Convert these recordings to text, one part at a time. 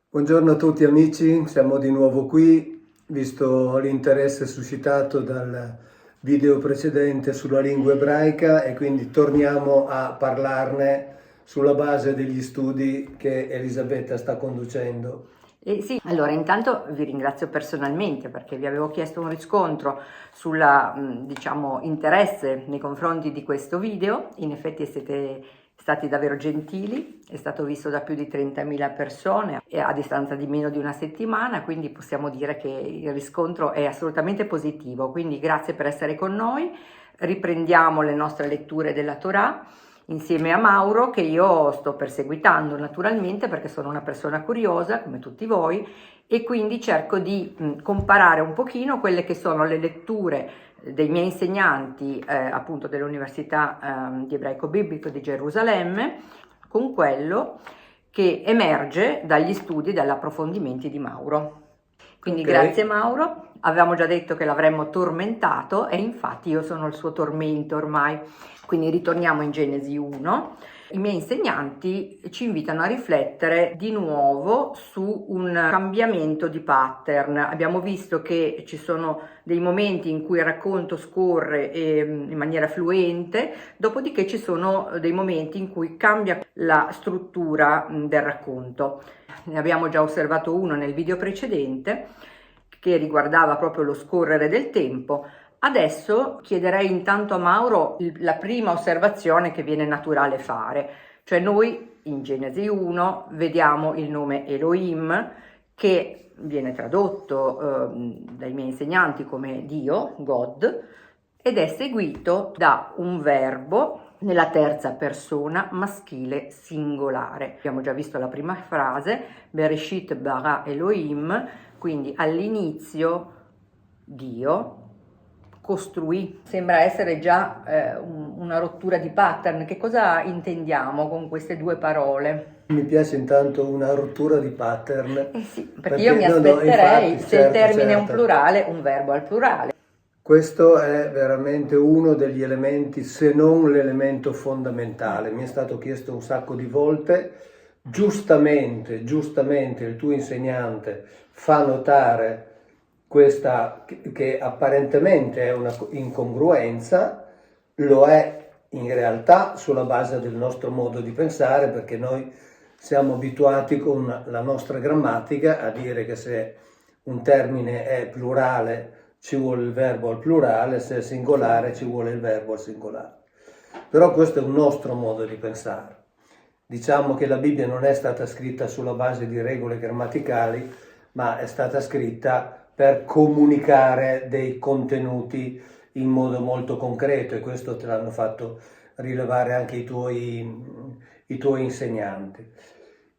Buongiorno a tutti amici, siamo di nuovo qui, visto l'interesse suscitato dal video precedente sulla lingua ebraica e quindi torniamo a parlarne sulla base degli studi che Elisabetta sta conducendo. Sì, allora intanto vi ringrazio personalmente perché vi avevo chiesto un riscontro sulla, diciamo, interesse nei confronti di questo video. In effetti siete stati davvero gentili, è stato visto da più di 30.000 persone e a distanza di meno di una settimana, quindi possiamo dire che il riscontro è assolutamente positivo. Quindi grazie per essere con noi, riprendiamo le nostre letture della Torah insieme a Mauro, che io sto perseguitando naturalmente perché sono una persona curiosa come tutti voi, e quindi cerco di comparare un pochino quelle che sono le letture dei miei insegnanti appunto dell'Università di Ebraico Biblico di Gerusalemme con quello che emerge dagli studi e dagli approfondimenti di Mauro. Quindi grazie Mauro, avevamo già detto che l'avremmo tormentato e infatti io sono il suo tormento ormai. Quindi ritorniamo in Genesi 1. I miei insegnanti ci invitano a riflettere di nuovo su un cambiamento di pattern. Abbiamo visto che ci sono dei momenti in cui il racconto scorre in maniera fluente, dopodiché ci sono dei momenti in cui cambia la struttura del racconto. Ne abbiamo già osservato uno nel video precedente che riguardava proprio lo scorrere del tempo. Adesso chiederei intanto a Mauro la prima osservazione che viene naturale fare, cioè noi in Genesi 1 vediamo il nome Elohim che viene tradotto dai miei insegnanti come Dio, God, ed è seguito da un verbo nella terza persona maschile singolare. Abbiamo già visto la prima frase, Bereshit bara Elohim, quindi all'inizio Dio costruì. Sembra essere già una rottura di pattern. Che cosa intendiamo con queste due parole? Mi piace intanto una rottura di pattern. Sì, perché io mi aspetterei, infatti, se il termine è un certo. plurale, un verbo al plurale. Questo è veramente uno degli elementi, se non l'elemento fondamentale. Mi è stato chiesto un sacco di volte, giustamente il tuo insegnante fa notare questa che apparentemente è una incongruenza, lo è in realtà sulla base del nostro modo di pensare, perché noi siamo abituati con la nostra grammatica a dire che se un termine è plurale ci vuole il verbo al plurale, se è singolare ci vuole il verbo al singolare. Però questo è un nostro modo di pensare. Diciamo che la Bibbia non è stata scritta sulla base di regole grammaticali, ma è stata scritta per comunicare dei contenuti in modo molto concreto, e questo te l'hanno fatto rilevare anche i tuoi insegnanti.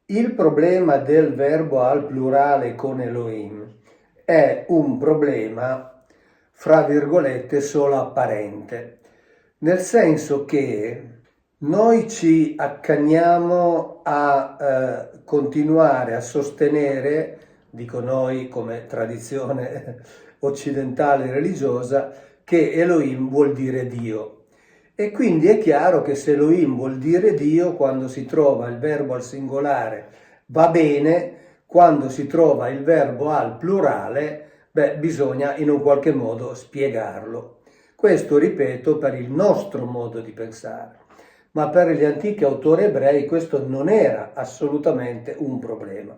Il problema del verbo al plurale con Elohim è un problema, fra virgolette, solo apparente, nel senso che noi ci accanniamo a continuare a sostenere, dico noi come tradizione occidentale religiosa, che Elohim vuol dire Dio. E quindi è chiaro che se Elohim vuol dire Dio, quando si trova il verbo al singolare va bene, quando si trova il verbo al plurale, bisogna in un qualche modo spiegarlo. Questo, ripeto, per il nostro modo di pensare, ma per gli antichi autori ebrei questo non era assolutamente un problema.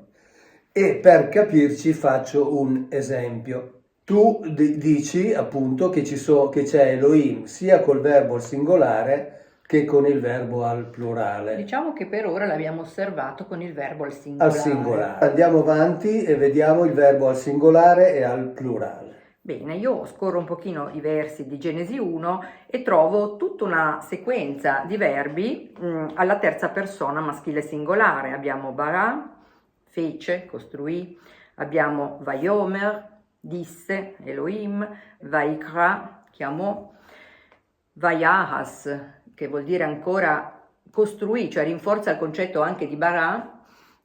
E per capirci faccio un esempio. Tu dici appunto che c'è Elohim sia col verbo al singolare che con il verbo al plurale. Diciamo che per ora l'abbiamo osservato con il verbo al singolare. Al singolare. Andiamo avanti e vediamo il verbo al singolare e al plurale. Bene, io scorro un pochino i versi di Genesi 1 e trovo tutta una sequenza di verbi alla terza persona maschile singolare. Abbiamo bara, fece, costruì, abbiamo vayomer, disse, Elohim, vaikra, chiamò, vayahas, che vuol dire ancora costruì, cioè rinforza il concetto anche di bara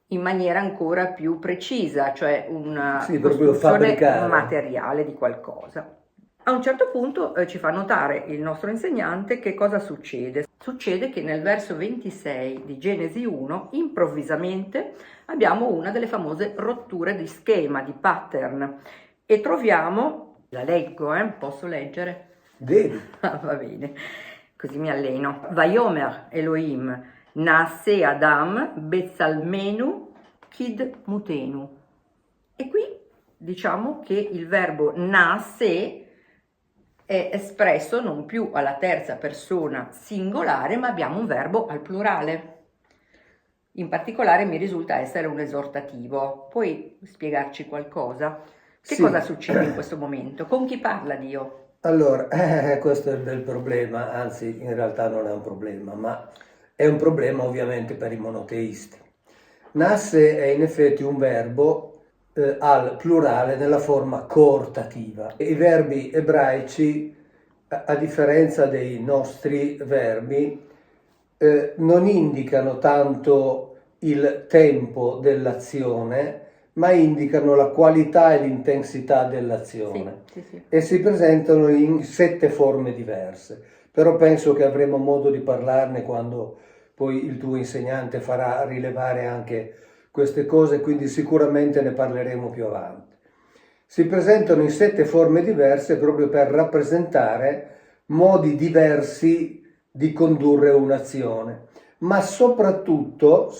in maniera ancora più precisa, cioè una costruzione materiale di qualcosa. A un certo punto ci fa notare il nostro insegnante che cosa succede. Succede che nel verso 26 di Genesi 1 improvvisamente abbiamo una delle famose rotture di schema, di pattern, e troviamo, la leggo, posso leggere? Devi. Va bene, così mi alleno. Vayomer Elohim Naaseh Adam Betzalmenu Kid Mutenu. E qui diciamo che il verbo Naaseh è espresso non più alla terza persona singolare, ma abbiamo un verbo al plurale. In particolare mi risulta essere un esortativo. Puoi spiegarci qualcosa? Che cosa succede in questo momento? Con chi parla Dio? Allora, questo è il bel problema, anzi in realtà non è un problema, ma è un problema ovviamente per i monoteisti. Nasse è in effetti un verbo al plurale nella forma coortativa. I verbi ebraici, a differenza dei nostri verbi, non indicano tanto il tempo dell'azione, ma indicano la qualità e l'intensità dell'azione. Sì. E si presentano in 7 forme diverse. Però penso che avremo modo di parlarne quando poi il tuo insegnante farà rilevare anche queste cose, quindi sicuramente ne parleremo più avanti. Si presentano in 7 forme diverse proprio per rappresentare modi diversi di condurre un'azione, ma soprattutto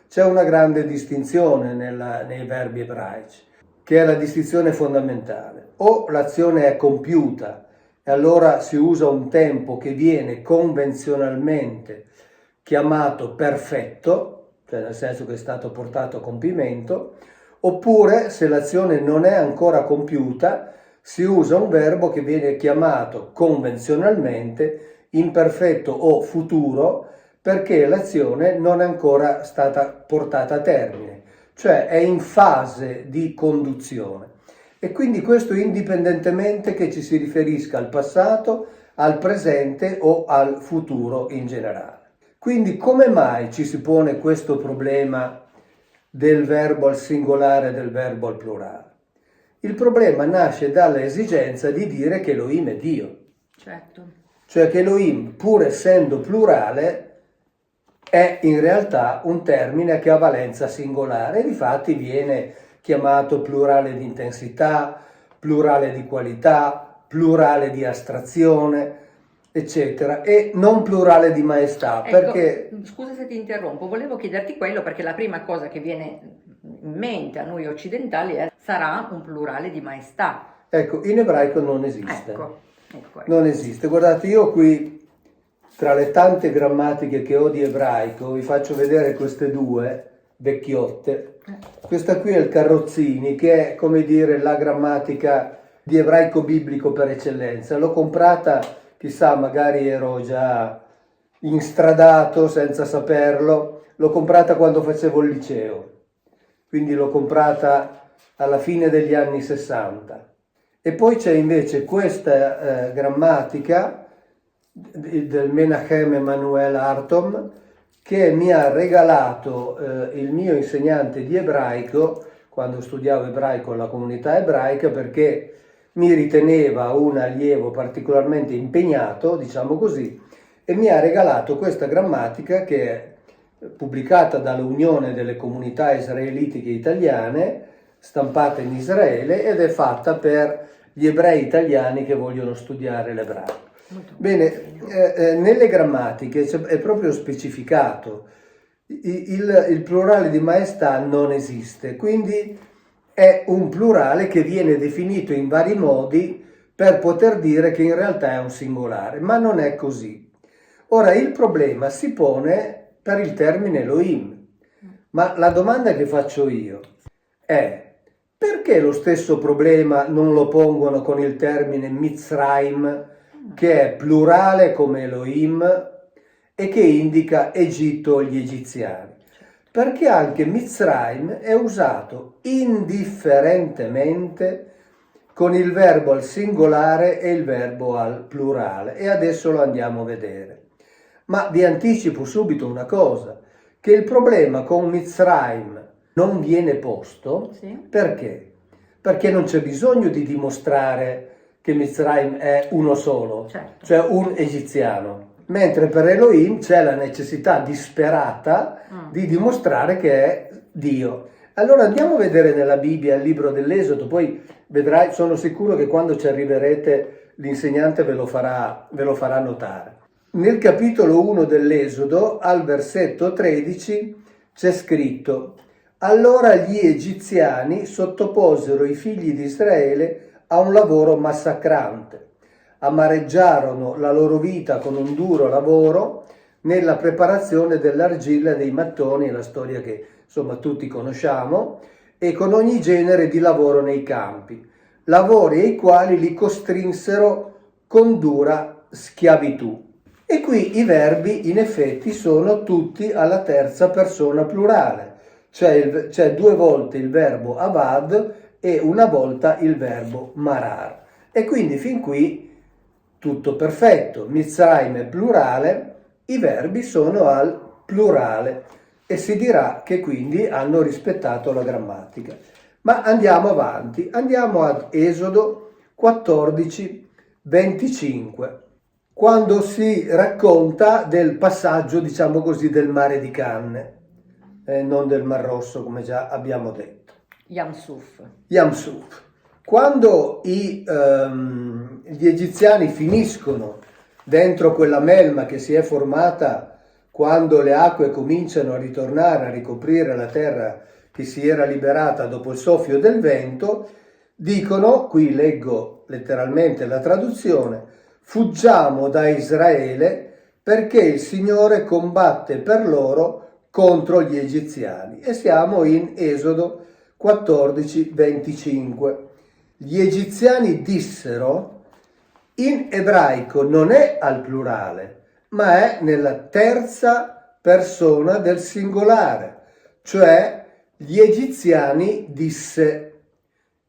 c'è una grande distinzione nei verbi ebraici, che è la distinzione fondamentale. O l'azione è compiuta e allora si usa un tempo che viene convenzionalmente chiamato perfetto, cioè nel senso che è stato portato a compimento, oppure se l'azione non è ancora compiuta si usa un verbo che viene chiamato convenzionalmente imperfetto o futuro, perché l'azione non è ancora stata portata a termine, cioè è in fase di conduzione. E quindi questo indipendentemente che ci si riferisca al passato, al presente o al futuro in generale. Quindi come mai ci si pone questo problema del verbo al singolare e del verbo al plurale? Il problema nasce dall'esigenza di dire che Elohim è Dio. Certo. Cioè che Elohim, pur essendo plurale, è in realtà un termine che ha valenza singolare, difatti viene chiamato plurale di intensità, plurale di qualità, plurale di astrazione, eccetera, e non plurale di maestà, ecco, perché... Scusa se ti interrompo, volevo chiederti quello perché la prima cosa che viene in mente a noi occidentali è sarà un plurale di maestà. Ecco, in ebraico non esiste. Ecco. Non esiste. Guardate, io qui, tra le tante grammatiche che ho di ebraico, vi faccio vedere queste 2 vecchiotte. Questa qui è il Carrozzini, che è, come dire, la grammatica di ebraico biblico per eccellenza. L'ho comprata, chissà, magari ero già instradato senza saperlo, l'ho comprata quando facevo il liceo, quindi l'ho comprata alla fine degli anni 60. E poi c'è invece questa grammatica del Menachem Emanuel Artom, che mi ha regalato il mio insegnante di ebraico quando studiavo ebraico alla comunità ebraica, perché mi riteneva un allievo particolarmente impegnato, diciamo così, e mi ha regalato questa grammatica che è pubblicata dall'Unione delle Comunità Israelitiche Italiane, stampata in Israele, ed è fatta per gli ebrei italiani che vogliono studiare l'ebraico. Bene, nelle grammatiche è proprio specificato, il plurale di maestà non esiste, quindi è un plurale che viene definito in vari modi per poter dire che in realtà è un singolare, ma non è così. Ora, il problema si pone per il termine Elohim, ma la domanda che faccio io è: perché lo stesso problema non lo pongono con il termine Mitzrayim, che è plurale come Elohim e che indica Egitto e gli egiziani? Perché anche Mitzrayim è usato indifferentemente con il verbo al singolare e il verbo al plurale, e adesso lo andiamo a vedere. Ma vi anticipo subito una cosa, che il problema con Mitzrayim non viene posto. Sì. Perché? Perché non c'è bisogno di dimostrare che Mizraim è uno solo, Certo. cioè un egiziano. Mentre per Elohim c'è la necessità disperata di dimostrare che è Dio. Allora andiamo a vedere nella Bibbia il libro dell'Esodo, poi vedrai, sono sicuro che quando ci arriverete l'insegnante ve lo farà notare. Nel capitolo 1 dell'Esodo, al versetto 13, c'è scritto: allora gli egiziani sottoposero i figli di Israele a un lavoro massacrante. Amareggiarono la loro vita con un duro lavoro nella preparazione dell'argilla e dei mattoni, la storia che insomma tutti conosciamo, e con ogni genere di lavoro nei campi, lavori ai quali li costrinsero con dura schiavitù. E qui i verbi in effetti sono tutti alla terza persona plurale, c'è 2 volte il verbo avad e una volta il verbo marar. E quindi fin qui tutto perfetto. Mizraim è plurale, i verbi sono al plurale e si dirà che quindi hanno rispettato la grammatica. Ma andiamo avanti, andiamo ad Esodo 14, 25, quando si racconta del passaggio, diciamo così, del mare di Canne, non del Mar Rosso come già abbiamo detto. Yam Suf. Yam Suf. Quando gli egiziani finiscono dentro quella melma che si è formata quando le acque cominciano a ritornare a ricoprire la terra che si era liberata dopo il soffio del vento, dicono, qui leggo letteralmente la traduzione: fuggiamo da Israele perché il Signore combatte per loro contro gli egiziani. E siamo in Esodo 14, 25. Gli egiziani dissero, in ebraico non è al plurale, ma è nella terza persona del singolare, cioè gli egiziani disse.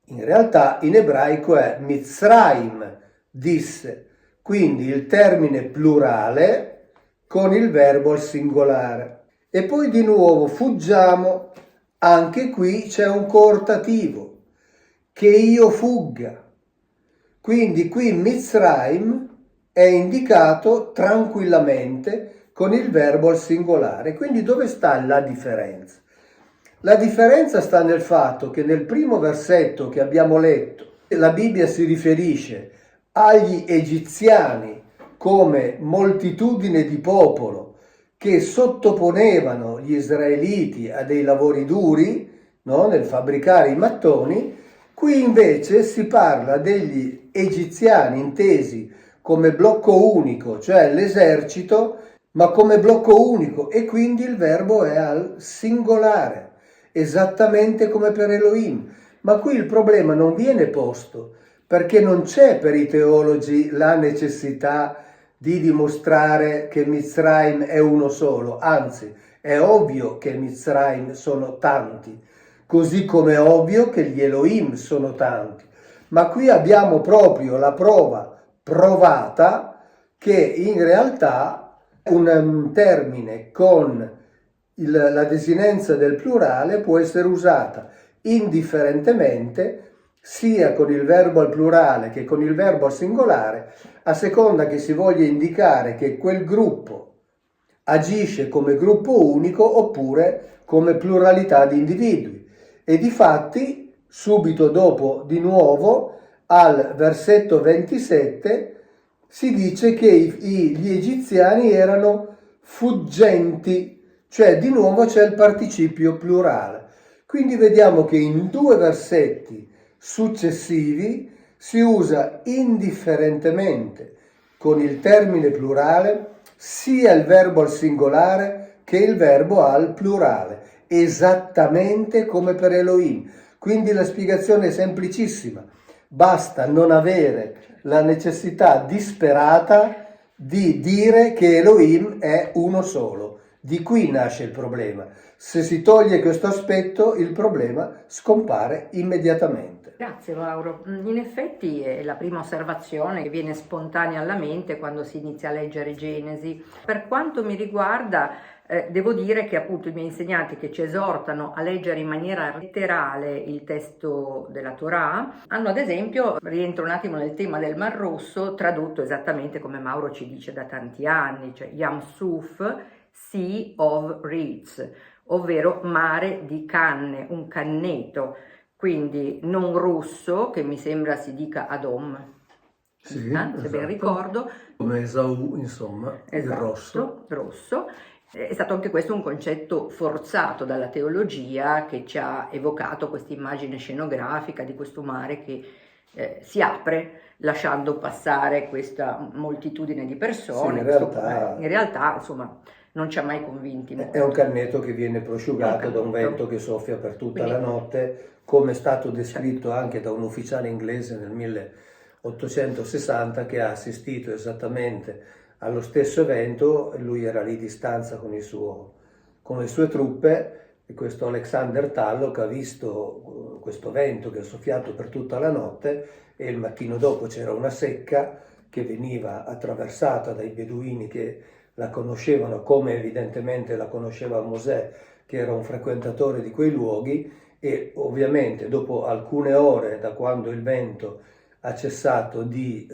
In realtà in ebraico è Mizraim disse, quindi il termine plurale con il verbo al singolare. E poi di nuovo fuggiamo, anche qui c'è un coortativo, che io fugga. Quindi qui Mizraim è indicato tranquillamente con il verbo al singolare. Quindi dove sta la differenza? La differenza sta nel fatto che nel primo versetto che abbiamo letto la Bibbia si riferisce agli egiziani come moltitudine di popolo che sottoponevano gli israeliti a dei lavori duri, no? Nel fabbricare i mattoni. Qui invece si parla degli egiziani intesi come blocco unico, cioè l'esercito, ma come blocco unico, e quindi il verbo è al singolare, esattamente come per Elohim. Ma qui il problema non viene posto, perché non c'è per i teologi la necessità di dimostrare che Mizraim è uno solo, anzi è ovvio che Mizraim sono tanti, così come è ovvio che gli Elohim sono tanti. Ma qui abbiamo proprio la prova provata che in realtà un termine con la desinenza del plurale può essere usata indifferentemente sia con il verbo al plurale che con il verbo al singolare, a seconda che si voglia indicare che quel gruppo agisce come gruppo unico oppure come pluralità di individui. E difatti, subito dopo, di nuovo, al versetto 27, si dice che gli egiziani erano fuggenti, cioè di nuovo c'è il participio plurale. Quindi vediamo che in 2 versetti successivi si usa indifferentemente con il termine plurale sia il verbo al singolare che il verbo al plurale, esattamente come per Elohim. Quindi la spiegazione è semplicissima, basta non avere la necessità disperata di dire che Elohim è uno solo, Di qui nasce il problema. Se si toglie questo aspetto, il problema scompare immediatamente. Grazie Mauro. In effetti è la prima osservazione che viene spontanea alla mente quando si inizia a leggere Genesi. Per quanto mi riguarda, devo dire che appunto i miei insegnanti che ci esortano a leggere in maniera letterale il testo della Torah hanno ad esempio, rientro un attimo nel tema del Mar Rosso, tradotto esattamente come Mauro ci dice da tanti anni, cioè Yam Suf, Sea of Reeds, ovvero mare di canne, un canneto, quindi non rosso, che mi sembra si dica Adom, Sì, se ben esatto. ricordo. Come Esaù, insomma, il Esatto, rosso. È stato anche questo un concetto forzato dalla teologia che ci ha evocato questa immagine scenografica di questo mare che si apre lasciando passare questa moltitudine di persone. Sì, in realtà, insomma, non ci ha mai convinti molto. È un canneto che viene prosciugato da un vento che soffia per tutta la notte, come è stato descritto anche da un ufficiale inglese nel 1860 che ha assistito esattamente allo stesso evento. Lui era lì di stanza con le sue truppe, e questo Alexander Tallock ha visto questo vento che ha soffiato per tutta la notte, e il mattino dopo c'era una secca che veniva attraversata dai beduini che la conoscevano, come evidentemente la conosceva Mosè, che era un frequentatore di quei luoghi, e ovviamente dopo alcune ore da quando il vento ha cessato di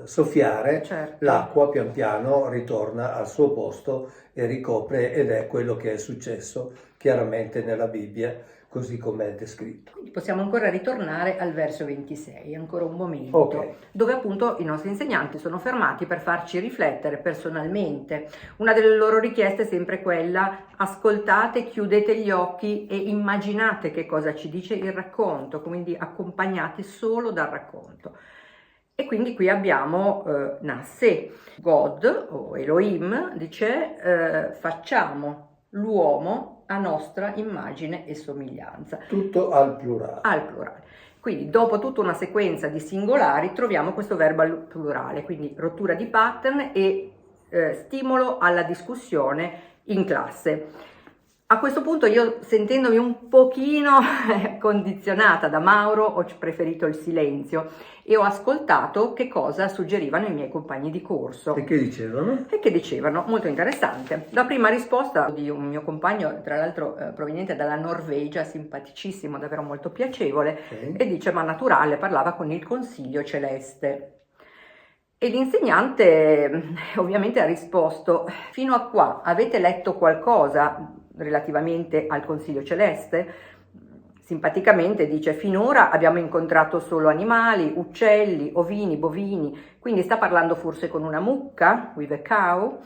soffiare, Certo. l'acqua pian piano ritorna al suo posto e ricopre, ed è quello che è successo chiaramente nella Bibbia, così come è descritto. Quindi possiamo ancora ritornare al verso 26, ancora un momento, Ok. dove appunto i nostri insegnanti sono fermati per farci riflettere personalmente. Una delle loro richieste è sempre quella: ascoltate, chiudete gli occhi e immaginate che cosa ci dice il racconto, quindi accompagnati solo dal racconto. E quindi qui abbiamo Nassè, God o Elohim dice facciamo l'uomo a nostra immagine e somiglianza. Tutto al plurale. Al plurale. Quindi dopo tutta una sequenza di singolari troviamo questo verbo al plurale, quindi rottura di pattern e stimolo alla discussione in classe. A questo punto io, sentendomi un pochino condizionata da Mauro, ho preferito il silenzio e ho ascoltato che cosa suggerivano i miei compagni di corso. E che dicevano? E che dicevano, molto interessante. La prima risposta di un mio compagno, tra l'altro proveniente dalla Norvegia, simpaticissimo, davvero molto piacevole, e dice: ma naturale, parlava con il Consiglio Celeste. E l'insegnante ovviamente ha risposto: fino a qua avete letto qualcosa relativamente al Consiglio Celeste? Simpaticamente dice: finora abbiamo incontrato solo animali, uccelli, ovini, bovini, quindi sta parlando forse con una mucca, with a cow,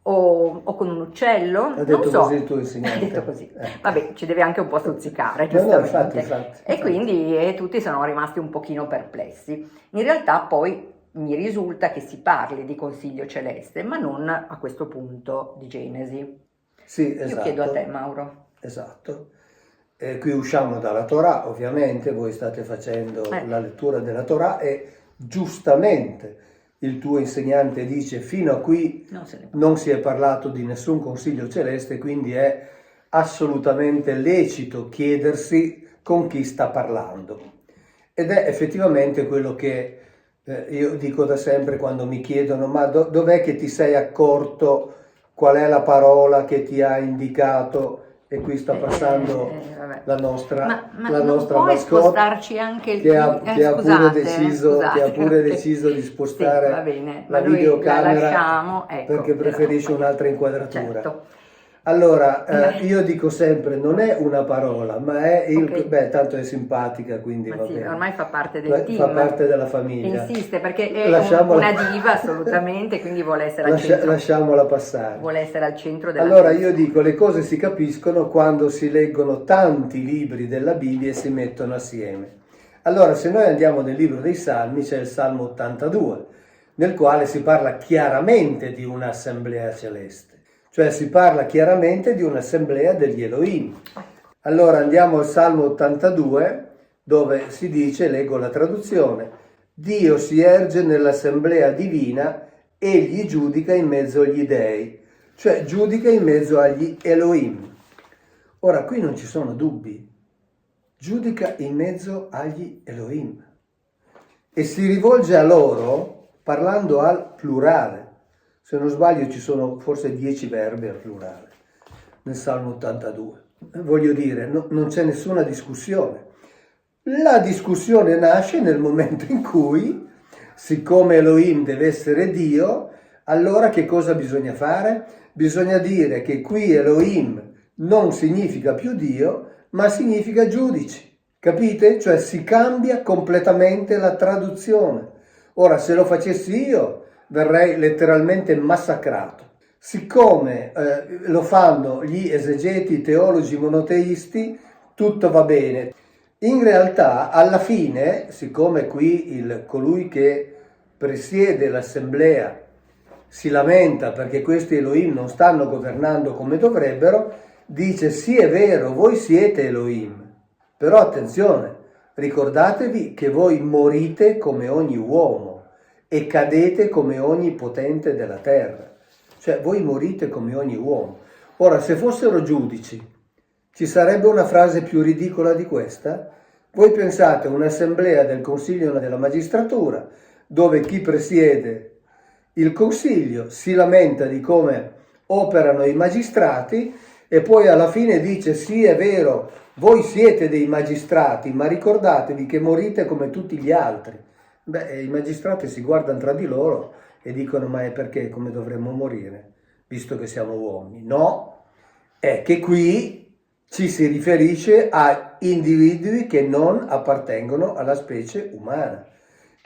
o con un uccello? Ha detto non so. così il tuo insegnante. Ha detto così. Vabbè, ci deve anche un po' stuzzicare, No, giustamente. infatti. E quindi tutti sono rimasti un pochino perplessi. In realtà poi mi risulta che si parli di Consiglio Celeste, ma non a questo punto di Genesi. Sì, esatto. Io chiedo a te, Mauro. Esatto. Qui usciamo dalla Torah, ovviamente, voi state facendo la lettura della Torah e giustamente il tuo insegnante dice: fino a qui non si è parlato di nessun Consiglio Celeste, quindi è assolutamente lecito chiedersi con chi sta parlando. Ed è effettivamente quello che io dico da sempre quando mi chiedono: ma dov'è che ti sei accorto, qual è la parola che ti ha indicato? E qui sta passando la nostra puoi spostarci anche che ha pure deciso di spostare la videocamera perché preferisce un'altra inquadratura. Certo. Allora, io dico sempre, non è una parola, ma è beh, tanto è simpatica, quindi va bene. Ormai fa parte del team. Fa parte della famiglia. Insiste, perché è una diva assolutamente, quindi vuole essere al centro. Lasciamola passare. Vuole essere al centro della Allora, io dico, le cose si capiscono quando si leggono tanti libri della Bibbia e si mettono assieme. Allora, se noi andiamo nel libro dei Salmi, c'è il Salmo 82, nel quale si parla chiaramente di un'assemblea celeste. Cioè si parla chiaramente di un'assemblea degli Elohim. Allora andiamo al Salmo 82, dove si dice, leggo la traduzione: Dio si erge nell'assemblea divina, egli giudica in mezzo agli dei. cioè giudica in mezzo agli Elohim. Ora, qui non ci sono dubbi, giudica in mezzo agli Elohim e si rivolge a loro parlando al plurale. Se non sbaglio ci sono forse 10 verbi al plurale nel Salmo 82. Voglio dire, non c'è nessuna discussione. La discussione nasce nel momento in cui, siccome Elohim deve essere Dio, allora che cosa bisogna fare? Bisogna dire che qui Elohim non significa più Dio, ma significa giudici. Capite? Cioè si cambia completamente la traduzione. Ora, se lo facessi io, verrei letteralmente massacrato. Siccome lo fanno gli esegeti, i teologi monoteisti, tutto va bene. In realtà, alla fine, siccome qui colui che presiede l'assemblea si lamenta perché questi Elohim non stanno governando come dovrebbero, dice sì è vero, voi siete Elohim, però attenzione, ricordatevi che voi morite come ogni uomo e cadete come ogni potente della terra, cioè voi morite come ogni uomo. Ora, se fossero giudici, ci sarebbe una frase più ridicola di questa? Voi pensate a un'assemblea del Consiglio della Magistratura dove chi presiede il Consiglio si lamenta di come operano i magistrati e poi alla fine dice sì è vero, voi siete dei magistrati, ma ricordatevi che morite come tutti gli altri. Beh, i magistrati si guardano tra di loro e dicono ma è perché come dovremmo morire, visto che siamo uomini? No, è che qui ci si riferisce a individui che non appartengono alla specie umana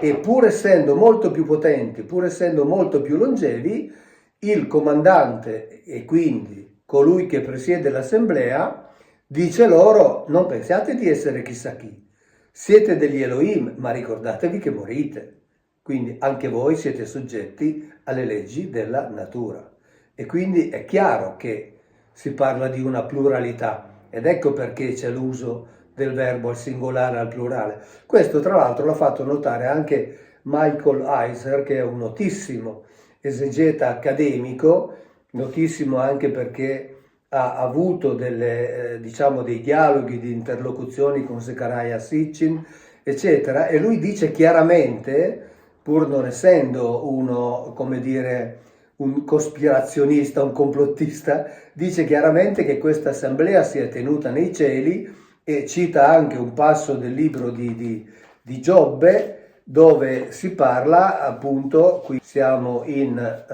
e pur essendo molto più potenti, pur essendo molto più longevi, il comandante e quindi colui che presiede l'assemblea dice loro non pensiate di essere chissà chi, siete degli Elohim, ma ricordatevi che morite, quindi anche voi siete soggetti alle leggi della natura e quindi è chiaro che si parla di una pluralità. Ed ecco perché c'è l'uso del verbo al singolare al plurale. Questo tra l'altro l'ha fatto notare anche Michael Heiser, che è un notissimo esegeta accademico, notissimo anche perché ha avuto dei dialoghi, di interlocuzioni con Zecharia Sitchin, eccetera, e lui dice chiaramente, pur non essendo uno, come dire, un cospirazionista, un complottista, dice chiaramente che questa assemblea si è tenuta nei cieli e cita anche un passo del libro di Giobbe dove si parla appunto, qui siamo in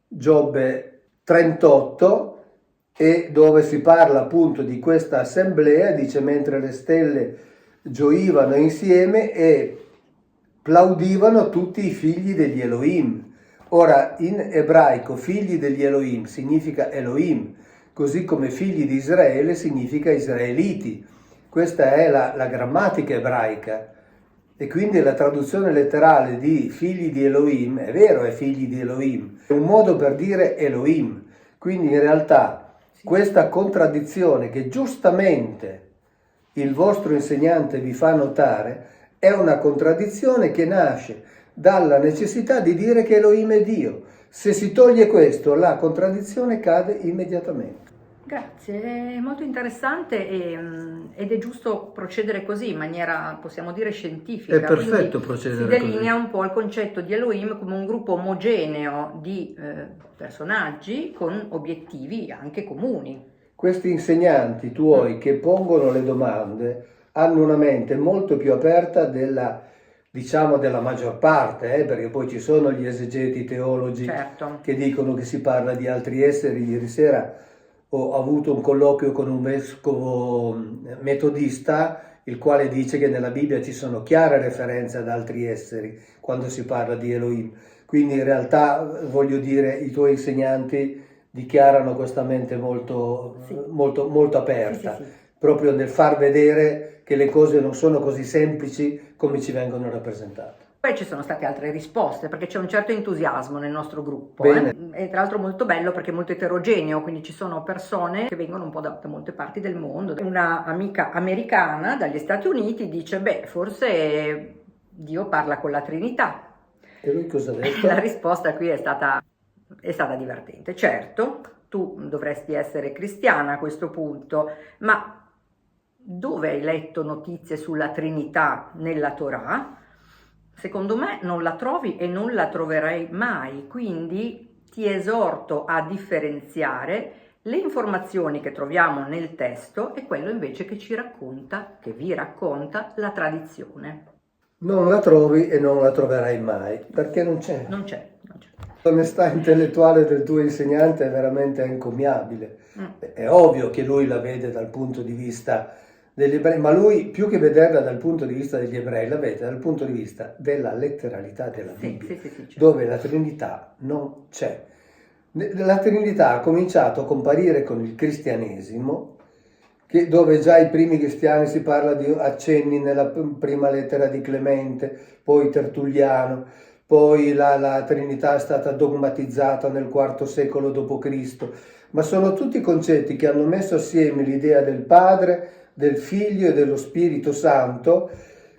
Giobbe 38 e dove si parla appunto di questa assemblea, dice mentre le stelle gioivano insieme e plaudivano tutti i figli degli Elohim. Ora, in ebraico, figli degli Elohim significa Elohim, così come figli di Israele significa israeliti. Questa è la grammatica ebraica. E quindi la traduzione letterale di figli di Elohim, è vero, è figli di Elohim, è un modo per dire Elohim. Quindi in realtà questa contraddizione che giustamente il vostro insegnante vi fa notare è una contraddizione che nasce dalla necessità di dire che Elohim è Dio. Se si toglie questo, la contraddizione cade immediatamente. Grazie, è molto interessante ed è giusto procedere così, in maniera, possiamo dire, scientifica. È perfetto procedere così. Si delinea un po' il concetto di Elohim come un gruppo omogeneo di personaggi con obiettivi anche comuni. Questi insegnanti tuoi che pongono le domande hanno una mente molto più aperta della maggior parte, perché poi ci sono gli esegeti teologi Certo. che dicono che si parla di altri esseri. Ieri sera ho avuto un colloquio con un vescovo metodista, il quale dice che nella Bibbia ci sono chiare referenze ad altri esseri quando si parla di Elohim. Quindi in realtà, voglio dire, i tuoi insegnanti dichiarano questa mente molto, Sì. molto aperta, Sì. proprio nel far vedere che le cose non sono così semplici come ci vengono rappresentate. Poi ci sono state altre risposte perché c'è un certo entusiasmo nel nostro gruppo. Bene. E tra l'altro molto bello perché è molto eterogeneo, quindi ci sono persone che vengono un po' da molte parti del mondo. Una amica americana dagli Stati Uniti dice forse Dio parla con la Trinità. E lui cosa ha detto? La risposta qui è stata è stata divertente. Certo, tu dovresti essere cristiana a questo punto, ma dove hai letto notizie sulla Trinità nella Torah? Secondo me non la trovi e non la troverai mai, quindi ti esorto a differenziare le informazioni che troviamo nel testo e quello invece che ci racconta, che vi racconta la tradizione. Non la trovi e non la troverai mai, perché non c'è. Non c'è, non c'è. L'onestà intellettuale del tuo insegnante è veramente encomiabile. È ovvio che lui la vede dal punto di vista degli ebrei, ma lui più che vederla dal punto di vista degli ebrei, la vede dal punto di vista della letteralità della Bibbia, Sì, certo. dove la Trinità non c'è. La Trinità ha cominciato a comparire con il cristianesimo, dove già i primi cristiani si parla di accenni nella prima lettera di Clemente, poi Tertulliano, poi la Trinità è stata dogmatizzata nel IV secolo d.C., ma sono tutti concetti che hanno messo assieme l'idea del Padre, del Figlio e dello Spirito Santo,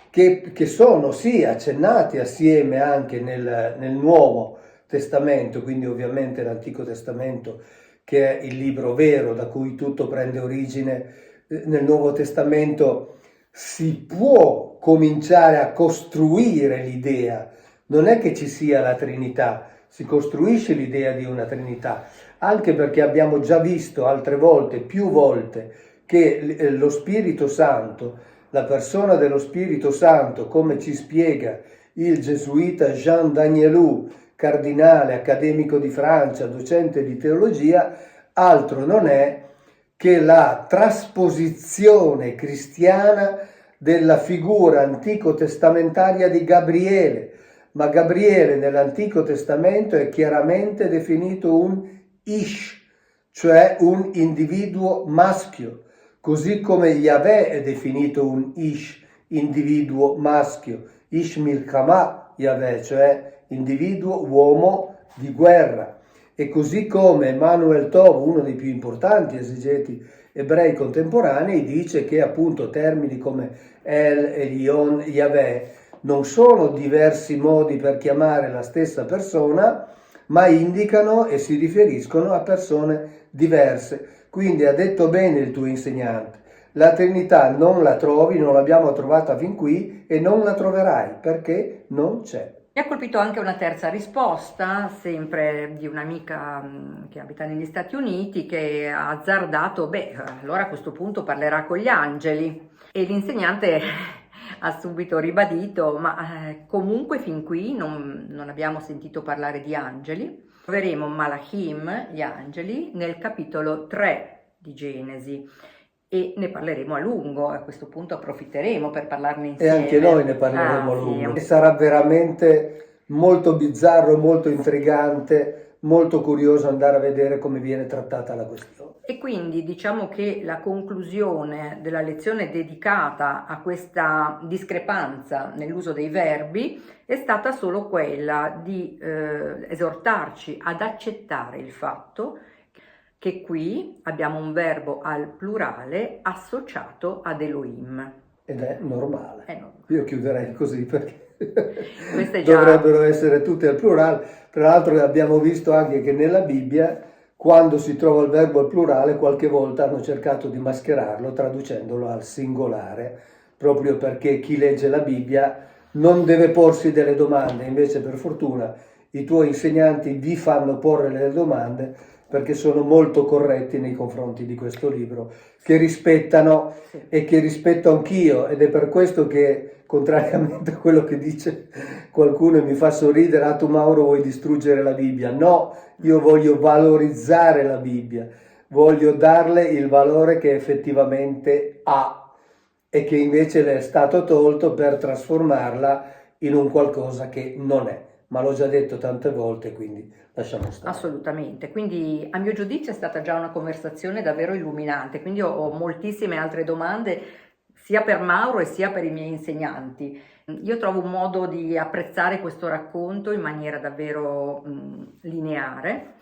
che sono sì accennati assieme anche nel Nuovo Testamento, quindi ovviamente l'Antico Testamento, che è il libro vero da cui tutto prende origine. Nel Nuovo Testamento si può cominciare a costruire l'idea, non è che ci sia la Trinità, si costruisce l'idea di una Trinità, anche perché abbiamo già visto altre volte, più volte, che lo Spirito Santo, la persona dello Spirito Santo, come ci spiega il gesuita Jean Danielou, cardinale accademico di Francia, docente di teologia, altro non è che la trasposizione cristiana della figura antico-testamentaria di Gabriele. Ma Gabriele nell'Antico Testamento è chiaramente definito un Ish, cioè un individuo maschio, così come Yahweh è definito un Ish, individuo maschio, Ish Milchama Yahweh, cioè individuo uomo di guerra. E così come Emanuel Tov, uno dei più importanti esegeti ebrei contemporanei, dice che appunto termini come El, Elion, Yahweh non sono diversi modi per chiamare la stessa persona, ma indicano e si riferiscono a persone diverse. Quindi ha detto bene il tuo insegnante, la Trinità non la trovi, non l'abbiamo trovata fin qui e non la troverai perché non c'è. Mi ha colpito anche una terza risposta, sempre di un'amica che abita negli Stati Uniti, che ha azzardato, allora a questo punto parlerà con gli angeli. E l'insegnante ha subito ribadito, ma comunque fin qui non abbiamo sentito parlare di angeli. Troveremo Malachim, gli angeli, nel capitolo 3 di Genesi. E ne parleremo a lungo, a questo punto approfitteremo per parlarne insieme. E anche noi ne parleremo a lungo. Sì. Sarà veramente molto bizzarro, molto intrigante, molto curioso andare a vedere come viene trattata la questione. E quindi diciamo che la conclusione della lezione dedicata a questa discrepanza nell'uso dei verbi è stata solo quella di esortarci ad accettare il fatto che qui abbiamo un verbo al plurale associato ad Elohim. Ed è normale. Io chiuderei così perché già... dovrebbero essere tutte al plurale. Tra l'altro abbiamo visto anche che nella Bibbia, quando si trova il verbo al plurale, qualche volta hanno cercato di mascherarlo traducendolo al singolare, proprio perché chi legge la Bibbia non deve porsi delle domande. Invece, per fortuna, i tuoi insegnanti vi fanno porre le domande, perché sono molto corretti nei confronti di questo libro, che rispettano e che rispetto anch'io, ed è per questo che, contrariamente a quello che dice qualcuno e mi fa sorridere, tu Mauro vuoi distruggere la Bibbia? No, io voglio valorizzare la Bibbia, voglio darle il valore che effettivamente ha e che invece le è stato tolto per trasformarla in un qualcosa che non è. Ma l'ho già detto tante volte, quindi lasciamo stare. Assolutamente, quindi a mio giudizio è stata già una conversazione davvero illuminante, quindi ho moltissime altre domande sia per Mauro e sia per i miei insegnanti. Io trovo un modo di apprezzare questo racconto in maniera davvero lineare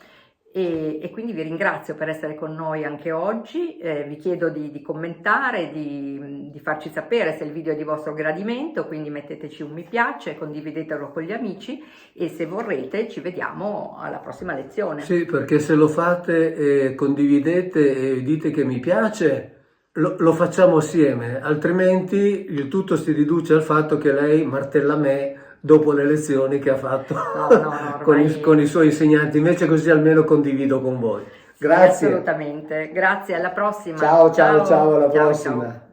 e quindi vi ringrazio per essere con noi anche oggi, vi chiedo di commentare, di farci sapere se il video è di vostro gradimento, quindi metteteci un mi piace, condividetelo con gli amici e se vorrete ci vediamo alla prossima lezione. Sì, perché se lo fate e condividete e dite che mi piace, lo facciamo assieme, altrimenti il tutto si riduce al fatto che lei martella me dopo le lezioni che ha fatto No, con i suoi insegnanti, invece così almeno condivido con voi. Grazie. Assolutamente, grazie, alla prossima. Ciao, alla prossima. Ciao.